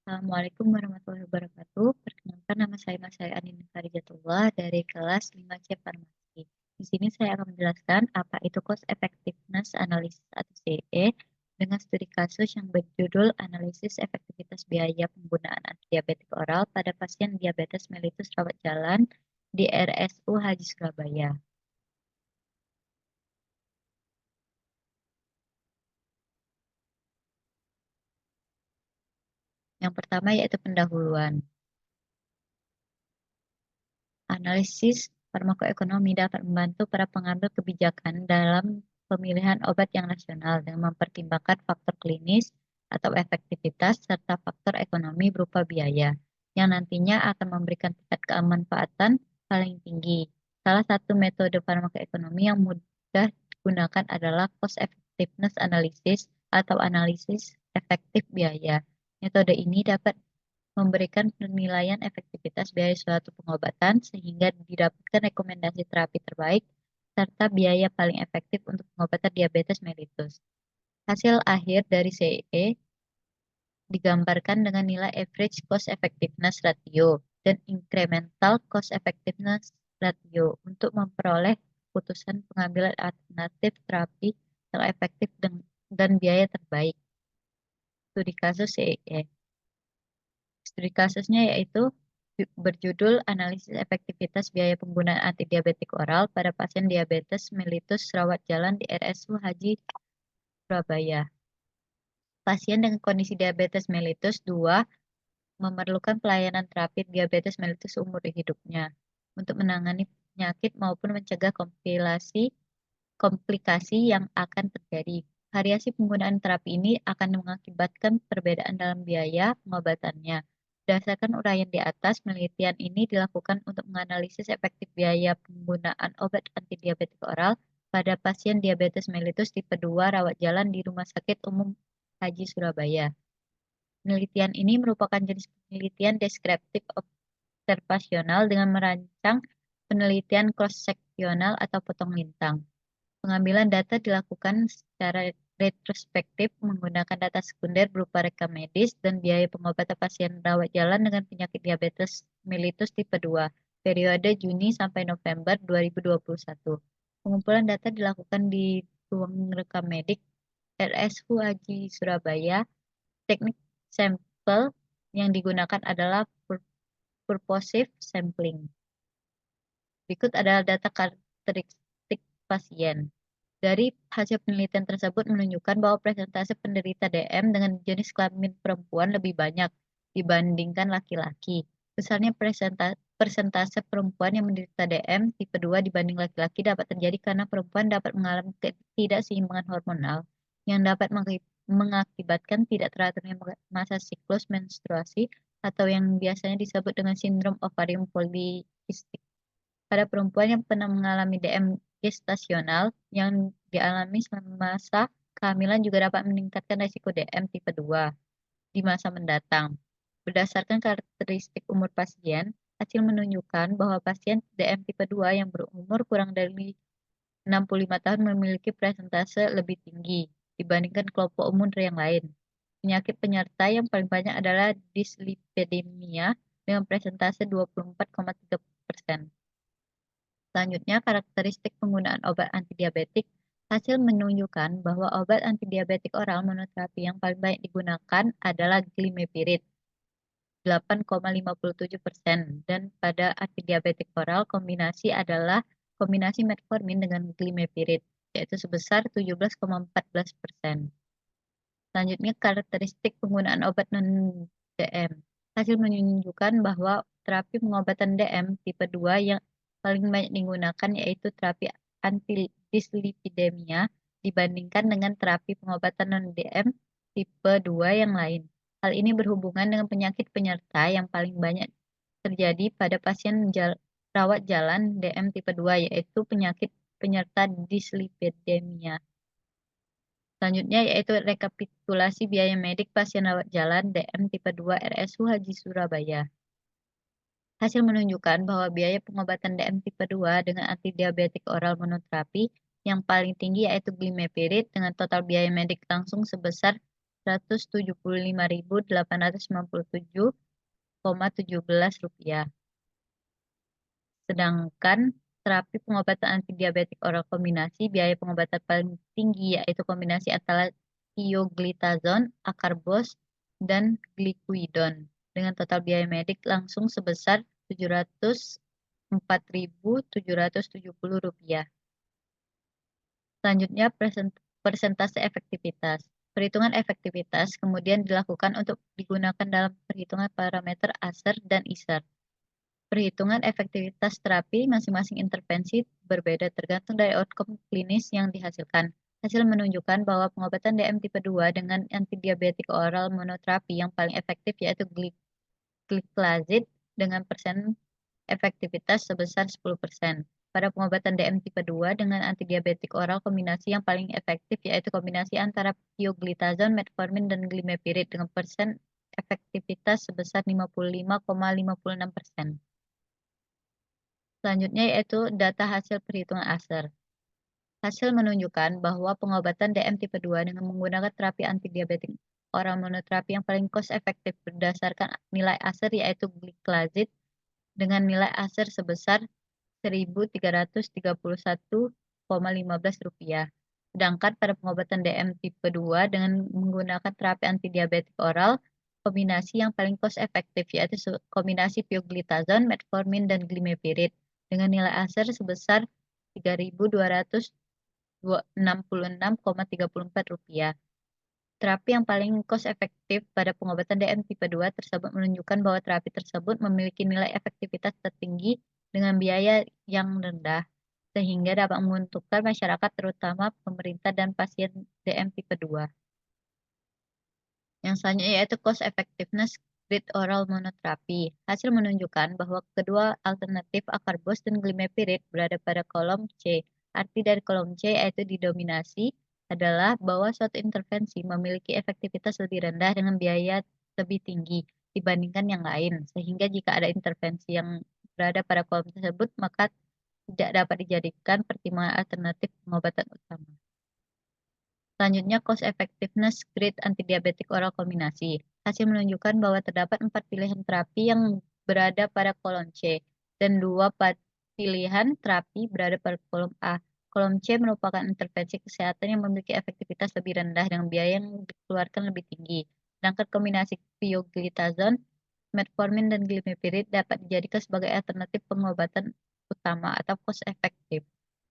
Assalamualaikum warahmatullahi wabarakatuh. Perkenalkan nama saya Anindita Karijatullah dari kelas 5C Farmasi. Di sini saya akan menjelaskan apa itu Cost Effectiveness Analysis atau CE dengan studi kasus yang berjudul Analisis Efektivitas Biaya Penggunaan Antidiabetik Oral pada Pasien Diabetes Mellitus Rawat Jalan di RSU Haji Surabaya. Yang pertama yaitu pendahuluan. Analisis farmakoekonomi dapat membantu para pengambil kebijakan dalam pemilihan obat yang rasional dengan mempertimbangkan faktor klinis atau efektivitas serta faktor ekonomi berupa biaya, yang nantinya akan memberikan tingkat kemanfaatan paling tinggi. Salah satu metode farmakoekonomi yang mudah digunakan adalah cost effectiveness analysis atau analisis efektif biaya. Metode ini dapat memberikan penilaian efektivitas biaya suatu pengobatan sehingga didapatkan rekomendasi terapi terbaik serta biaya paling efektif untuk pengobatan diabetes mellitus. Hasil akhir dari CEE digambarkan dengan nilai average cost effectiveness ratio dan incremental cost effectiveness ratio untuk memperoleh keputusan pengambilan alternatif terapi yang efektif dan biaya terbaik. Studi kasus CEE. Studi kasusnya yaitu berjudul Analisis Efektivitas Biaya Penggunaan Antidiabetik Oral pada Pasien Diabetes Mellitus Rawat Jalan di RSU Haji Surabaya. Pasien dengan kondisi diabetes mellitus 2 memerlukan pelayanan terapi diabetes mellitus seumur hidupnya untuk menangani penyakit maupun mencegah komplikasi yang akan terjadi. Variasi penggunaan terapi ini akan mengakibatkan perbedaan dalam biaya pengobatannya. Berdasarkan uraian di atas, penelitian ini dilakukan untuk menganalisis efektif biaya penggunaan obat antidiabetik oral pada pasien diabetes mellitus tipe 2 rawat jalan di Rumah Sakit Umum Haji Surabaya. Penelitian ini merupakan jenis penelitian deskriptif observasional dengan merancang penelitian cross-seksional atau potong lintang. Pengambilan data dilakukan secara retrospektif menggunakan data sekunder berupa rekam medis dan biaya pengobatan pasien rawat jalan dengan penyakit diabetes mellitus tipe 2 periode Juni sampai November 2021. Pengumpulan data dilakukan di ruang rekam medik RSU Haji Surabaya. Teknik sampel yang digunakan adalah purposive sampling. Berikut adalah data karakteristik pasien. Dari hasil penelitian tersebut menunjukkan bahwa presentase penderita DM dengan jenis kelamin perempuan lebih banyak dibandingkan laki-laki. Besarnya persentase perempuan yang menderita DM tipe 2 dibanding laki-laki dapat terjadi karena perempuan dapat mengalami ketidakseimbangan hormonal yang dapat mengakibatkan tidak teraturnya masa siklus menstruasi atau yang biasanya disebut dengan sindrom ovarium polikistik. Pada perempuan yang pernah mengalami DM gestasional yang dialami selama masa kehamilan juga dapat meningkatkan risiko DM tipe 2 di masa mendatang. Berdasarkan karakteristik umur pasien, hasil menunjukkan bahwa pasien DM tipe 2 yang berumur kurang dari 65 tahun memiliki persentase lebih tinggi dibandingkan kelompok umur yang lain. Penyakit penyerta yang paling banyak adalah dislipidemia dengan persentase 24,3%. Selanjutnya, karakteristik penggunaan obat antidiabetik. Hasil menunjukkan bahwa obat antidiabetik oral monoterapi yang paling banyak digunakan adalah glimepiride, 8,57%, dan pada antidiabetik oral kombinasi adalah kombinasi metformin dengan glimepiride, yaitu sebesar 17,14%. Selanjutnya, karakteristik penggunaan obat non-DM. Hasil menunjukkan bahwa terapi pengobatan DM tipe 2 yang paling banyak digunakan yaitu terapi antidislipidemia dibandingkan dengan terapi pengobatan non-DM tipe 2 yang lain. Hal ini berhubungan dengan penyakit penyerta yang paling banyak terjadi pada pasien rawat jalan DM tipe 2 yaitu penyakit penyerta dislipidemia. Selanjutnya yaitu rekapitulasi biaya medik pasien rawat jalan DM tipe 2 RSU Haji Surabaya. Hasil menunjukkan bahwa biaya pengobatan DM tipe 2 dengan antidiabetik oral monoterapi yang paling tinggi yaitu glimepiride dengan total biaya medik langsung sebesar Rp175.897,17. Sedangkan terapi pengobatan antidiabetik oral kombinasi, biaya pengobatan paling tinggi yaitu kombinasi antara pioglitazone, acarbose, dan gliclidone dengan total biaya medik langsung sebesar Rp704.770. Selanjutnya persentase efektivitas. Perhitungan efektivitas kemudian dilakukan untuk digunakan dalam perhitungan parameter ASER dan ISER. Perhitungan efektivitas terapi masing-masing intervensi berbeda tergantung dari outcome klinis yang dihasilkan. Hasil menunjukkan bahwa pengobatan DM tipe 2 dengan antidiabetik oral monoterapi yang paling efektif yaitu gliclazid dengan persen efektivitas sebesar 10%. Pada pengobatan DM tipe 2 dengan antidiabetik oral kombinasi yang paling efektif yaitu kombinasi antara pioglitazone, metformin, dan glimepiride dengan persen efektivitas sebesar 55,56%. Selanjutnya yaitu data hasil perhitungan ASER. Hasil menunjukkan bahwa pengobatan DM tipe 2 dengan menggunakan terapi antidiabetik oral monoterapi yang paling cost efektif berdasarkan nilai ASER yaitu gliclazid dengan nilai ASER sebesar Rp1.331,15. Sedangkan pada pengobatan DM tipe 2 dengan menggunakan terapi antidiabetik oral kombinasi yang paling cost efektif yaitu kombinasi pioglitazone, metformin, dan glimepiride dengan nilai ASER sebesar Rp3.266,34. Terapi yang paling cost efektif pada pengobatan DM tipe 2 tersebut menunjukkan bahwa terapi tersebut memiliki nilai efektivitas tertinggi dengan biaya yang rendah, sehingga dapat menguntungkan masyarakat terutama pemerintah dan pasien DM tipe 2. Yang selanjutnya yaitu cost effectiveness grid oral monoterapi. Hasil menunjukkan bahwa kedua alternatif acarbose dan glimepiride berada pada kolom C. Arti dari kolom C yaitu didominasi adalah bahwa suatu intervensi memiliki efektivitas lebih rendah dengan biaya lebih tinggi dibandingkan yang lain. Sehingga jika ada intervensi yang berada pada kolom tersebut, maka tidak dapat dijadikan pertimbangan alternatif pengobatan utama. Selanjutnya, cost effectiveness grid antidiabetik oral kombinasi. Hasil menunjukkan bahwa terdapat 4 pilihan terapi yang berada pada kolom C dan 2 pilihan terapi berada pada kolom A. Kolom C merupakan intervensi kesehatan yang memiliki efektivitas lebih rendah dengan biaya yang dikeluarkan lebih tinggi. Sedangkan kombinasi pioglitazone, metformin, dan glimepiride dapat dijadikan sebagai alternatif pengobatan utama atau cost efektif.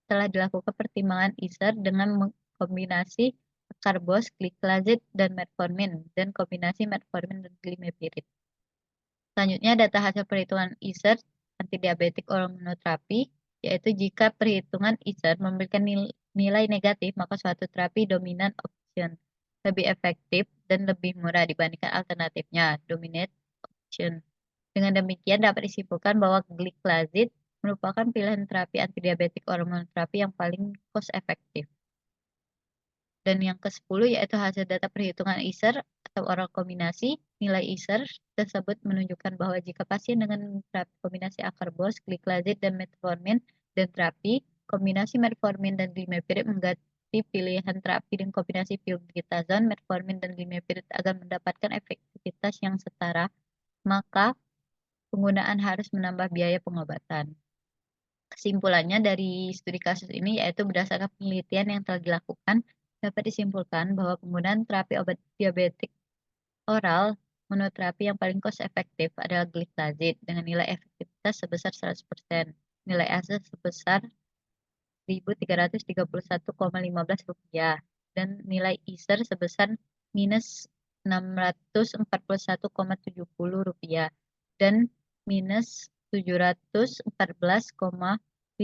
Setelah dilakukan pertimbangan ISER dengan kombinasi acarbose, gliclazid, dan metformin, dan kombinasi metformin dan glimepiride. Selanjutnya, data hasil perhitungan ISER antidiabetik oral monoterapi, yaitu jika perhitungan ISER memberikan nilai negatif, maka suatu terapi dominan option lebih efektif dan lebih murah dibandingkan alternatifnya, dominant option. Dengan demikian dapat disimpulkan bahwa gliclazid merupakan pilihan terapi antidiabetik oral monoterapi yang paling cost efektif. Dan yang ke-10 yaitu hasil data perhitungan ISER atau oral kombinasi. Nilai ISER tersebut menunjukkan bahwa jika pasien dengan terapi kombinasi acarbose, gliclazid, dan metformin dan terapi kombinasi metformin dan glimepiride mengganti pilihan terapi dengan kombinasi pioglitazone, metformin, dan glimepiride agar mendapatkan efektivitas yang setara, maka penggunaan harus menambah biaya pengobatan. Kesimpulannya dari studi kasus ini yaitu berdasarkan penelitian yang telah dilakukan, dapat disimpulkan bahwa penggunaan terapi obat diabetik oral monoterapi yang paling cost efektif adalah gliclazid dengan nilai efektivitas sebesar 100%, nilai ASER sebesar Rp1.331,15 dan nilai ISER sebesar minus Rp641,70 dan minus Rp714,52.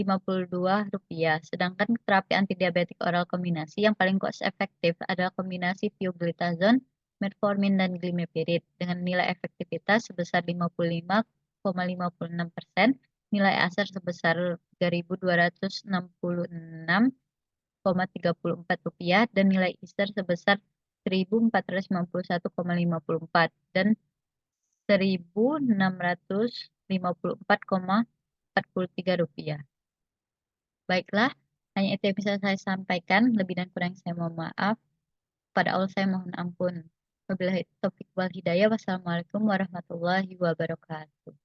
Sedangkan terapi antidiabetik oral kombinasi yang paling cost efektif adalah kombinasi pioglitazone, metformin, dan glimepiride dengan nilai efektivitas sebesar 55,56%, nilai ASER sebesar Rp3.266,34 dan nilai ISER sebesar Rp1.491,54 dan Rp1.654,43. Baiklah, hanya itu yang bisa saya sampaikan. Lebih dan kurang saya mohon maaf. Pada Allah saya mohon ampun. Wabillahi taufiq wal hidayah. Wassalamualaikum warahmatullahi wabarakatuh.